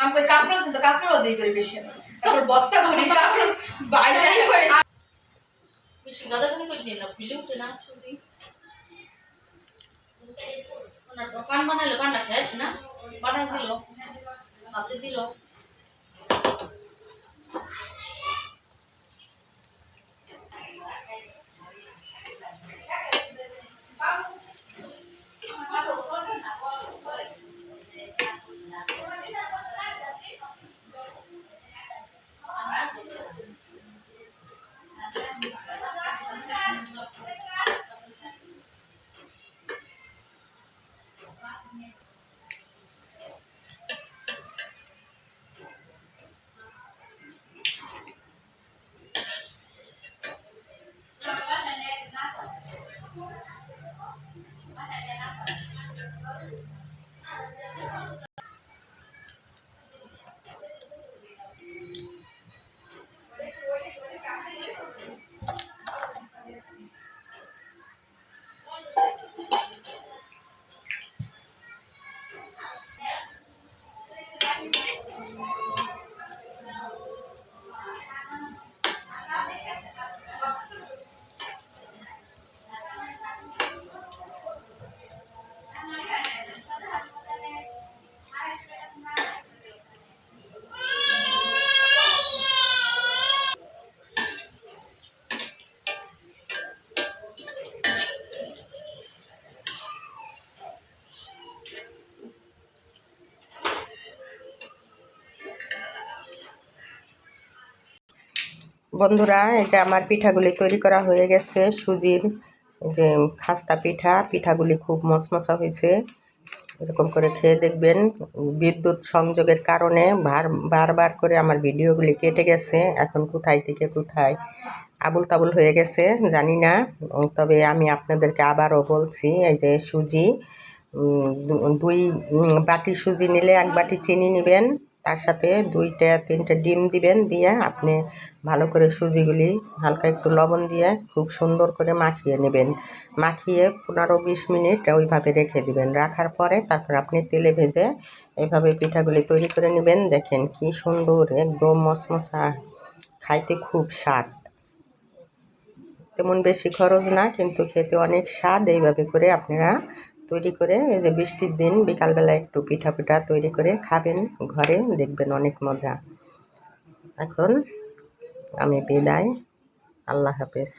আমি কাপড় কিন্তু কাপড় বাজাই করে বেশি তারপর বত্তা করি কাপড় বাইরেই করে বেশি গাদা গাদা করে দিন না ফিলে উঠে না শুধু না পান বানাইলো পানটা খেয়েছ না বানাই দিল আপনি দিল বন্ধুরা, এই যে আমার পিঠাগুলি তৈরি করা হয়ে গেছে। সুজির যে খাস্তা পিঠাগুলি খুব মচমচা হয়েছে। এরকম করে খেয়ে দেখবেন। বিদ্যুৎ সংযোগের কারণে বারবার করে আমার ভিডিওগুলি কেটে গেছে। এখন কোথায় থেকে কোথায় আবুল তাবুল হয়ে গেছে জানি না। তবে আমি আপনাদেরকে আবারও বলছি, এই যে সুজি 2 বাটি সুজি নিলে 1 বাটি চিনি নেবেন, তার সাথে 2-3টে ডিম দিবেন। দিয়ে আপনি ভালো করে সুজিগুলি হালকা একটু লবণ দিয়ে খুব সুন্দর করে মাখিয়ে নেবেন। মাখিয়ে 15-20 মিনিট ওইভাবে রেখে দিবেন। রাখার পরে তারপর আপনি তেলে ভেজে এইভাবে পিঠাগুলি তৈরি করে নেবেন। দেখেন কি সুন্দর, একদম মচমচা, খাইতে খুব স্বাদ। তেমন বেশি খরচ না, কিন্তু খেতে অনেক স্বাদ। এইভাবে করে আপনারা তৈরি করে, এই যে বৃষ্টির দিন বিকালবেলা একটু পিঠা তৈরি করে খাবেন ঘরে, দেখবেন অনেক মজা। এখন আমি বিদায়, আল্লাহ হাফেজ।